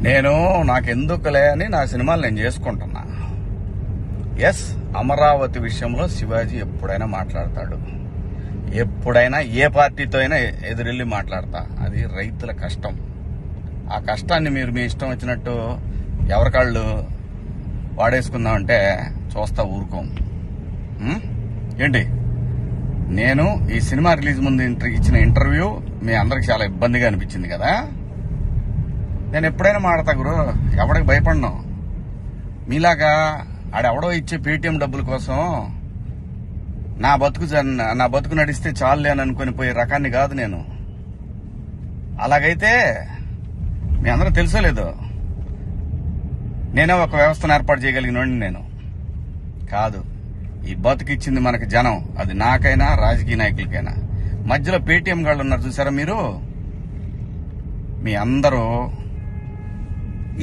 నేను నాకెందుకులే అని నా సినిమాలు నేను చేసుకుంటున్నా. ఎస్, అమరావతి విషయంలో శివాజీ ఎప్పుడైనా మాట్లాడతాడు, ఎప్పుడైనా ఏ పార్టీతో అయినా ఎదురెళ్ళి మాట్లాడతా. అది రైతుల కష్టం. ఆ కష్టాన్ని మీరు మీ ఇష్టం వచ్చినట్టు ఎవరికాళ్ళు వాడేసుకుందామంటే చూస్తా ఊరుకోం. ఏంటి, నేను ఈ సినిమా రిలీజ్ ముందు ఇచ్చిన ఇంటర్వ్యూ మీ అందరికి చాలా ఇబ్బందిగా అనిపించింది కదా. నేను ఎప్పుడైనా మాడతా గురు, ఎవడికి భయపడను. మీలాగా ఆడెవడో ఇచ్చే పేటీఎం డబ్బుల కోసం నా బతుకు నడిస్తే చాలులే అని అనుకుని పోయే రకాన్ని కాదు నేను. అలాగైతే మీ అందరూ తెలుసోలేదు, నేనే ఒక వ్యవస్థను ఏర్పాటు చేయగలిగినోడిని నేను కాదు. ఈ బతుకిచ్చింది మనకి జనం, అది నాకైనా రాజకీయ నాయకులకైనా. మధ్యలో పేటీఎం గాళ్ళు ఉన్నారు చూసారా మీరు, మీ అందరూ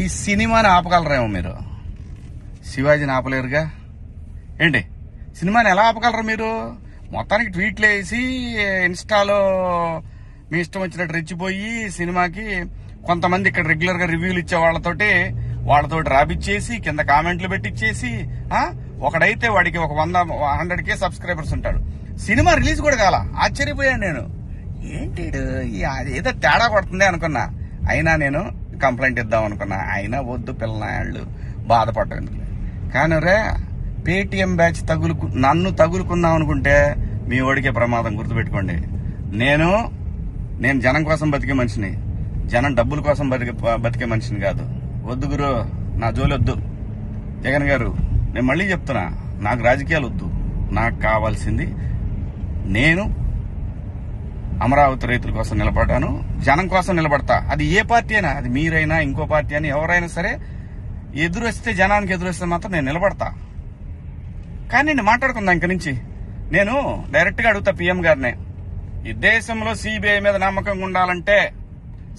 ఈ సినిమాని ఆపగలరేమో, మీరు శివాజీని ఆపలేరుగా. ఏంటి, సినిమాని ఎలా ఆపగలరు మీరు? మొత్తానికి ట్వీట్లు వేసి ఇన్స్టాలో మీ ఇష్టం వచ్చినట్టు రెచ్చిపోయి సినిమాకి కొంతమంది ఇక్కడ రెగ్యులర్ గా రివ్యూలు ఇచ్చే వాళ్ళతోటి రాపిచ్చేసి కింద కామెంట్లు పెట్టిచ్చేసి, ఒకడైతే వాడికి ఒక 100K సబ్స్క్రైబర్స్ ఉంటాడు. సినిమా రిలీజ్ కూడా కాల. ఆశ్చర్యపోయాను నేను, ఏంటి ఏదో తేడా కొడుతుంది అనుకున్నా. అయినా నేను కంప్లైంట్ ఇద్దాం అనుకున్నా. అయినా వద్దు పిల్లనాయాళ్ళు బాధపడ్డం. కానీ రే, పేటీఎం బ్యాచ్ నన్ను తగులుకుందాం అనుకుంటే మీ ఓడికే ప్రమాదం. గుర్తుపెట్టుకోండి, నేను జనం కోసం బతికే మనిషిని, జనం డబ్బుల కోసం బతికే మనిషిని కాదు. వద్దు గురు, నా జోలి వద్దు. జగన్ గారు, నేను మళ్ళీ చెప్తున్నా, నాకు రాజకీయాలు వద్దు. నాకు కావాల్సింది, నేను అమరావతి రైతుల కోసం నిలబడ్డాను, జనం కోసం నిలబడతా. అది ఏ పార్టీ అయినా, అది మీరైనా ఇంకో పార్టీ అని ఎవరైనా సరే, ఎదురొస్తే జనానికి ఎదురొస్తే మాత్రం నేను నిలబడతా. కానీ నేను మాట్లాడుకుందా ఇంక నుంచి. నేను డైరెక్ట్ గా అడుగుతా పీఎం గారినే, ఈ దేశంలో సిబిఐ మీద నమ్మకం ఉండాలంటే,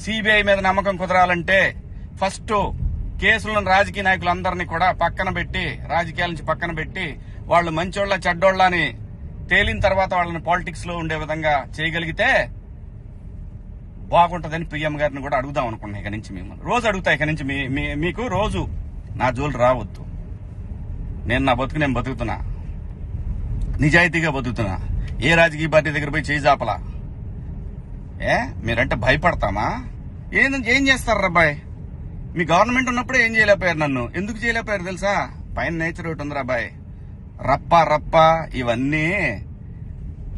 సిబిఐ మీద నమ్మకం కుదరాలంటే ఫస్ట్ కేసులను రాజకీయ నాయకులందరినీ కూడా పక్కన పెట్టి, రాజకీయాల నుంచి పక్కన పెట్టి, వాళ్ళు మంచోళ్ళ చెడ్డోళ్ళ అని తేలిన తర్వాత వాళ్ళని పాలిటిక్స్ లో ఉండే విధంగా చేయగలిగితే బాగుంటదని పీఎం గారిని కూడా అడుగుదాం అనుకున్నా. ఇక నుంచి మిమ్మల్ని రోజు అడుగుతా. ఇక నుంచి మీకు రోజు నా జోలు రావద్దు. నేను నా బతుకు నేను బతుకుతున్నా, నిజాయితీగా బతుకుతున్నా. ఏ రాజకీయ పార్టీ దగ్గర పోయి చేయి జాపలా. మీరంటే భయపడతామా? ఏం చేస్తారు రాబాయ్? మీ గవర్నమెంట్ ఉన్నప్పుడే ఏం చేయలేకపోయారు. నన్ను ఎందుకు చేయలేకపోయారు తెలుసా? పైన నేచర్ ఒకటి ఉంది రాబాయ్. రప్ప ఇవన్నీ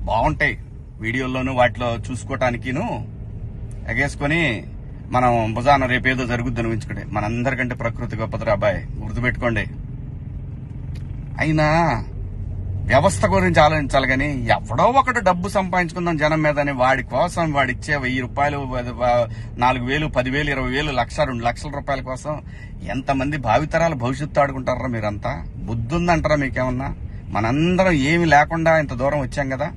బాగుంటాయి వీడియోల్లోనూ వాటిలో చూసుకోవటానికిను ఎగేసుకొని మనం భుజాన రేపేదో జరుగుద్దని ఊహించుకోండి. మనందరికంటే ప్రకృతి గొప్పది రాబాయ్, గుర్తుపెట్టుకోండి. అయినా వ్యవస్థ గురించి ఆలోచించాలి కానీ, ఎవడో ఒకటి డబ్బు సంపాదించుకుందాం జనం మీద అని వాడి కోసం వాడిచ్చే 1000 రూపాయలు, 4000, 10,000, 20,000, 1,00,000, 2 లక్షల రూపాయల కోసం ఎంతమంది భావితరాల భవిష్యత్తు ఆడుకుంటారా మీరంతా? బుద్ధుందంటారా మీకేమన్నా? మనందరం ఏమి లేకుండా ఇంత దూరం వచ్చాం కదా.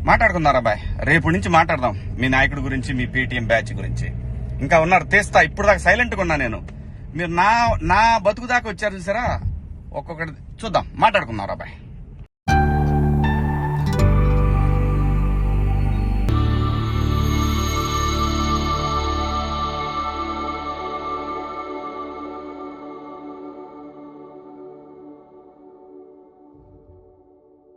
మాట్లాడుకుందారా బాయ్, రేపు నుంచి మాట్లాడదాం మీ నాయకుడి గురించి, మీ పేటీఎం బ్యాచ్ గురించి. ఇంకా ఉన్నారు తీస్తా. ఇప్పుడు దాకా సైలెంట్ గా ఉన్నా నేను. మీరు నా బతుకు దాకా వచ్చారు చూసారా, ఒక్కొక్కటి చూద్దాం, మాట్లాడుకుందాం రా బాయ్.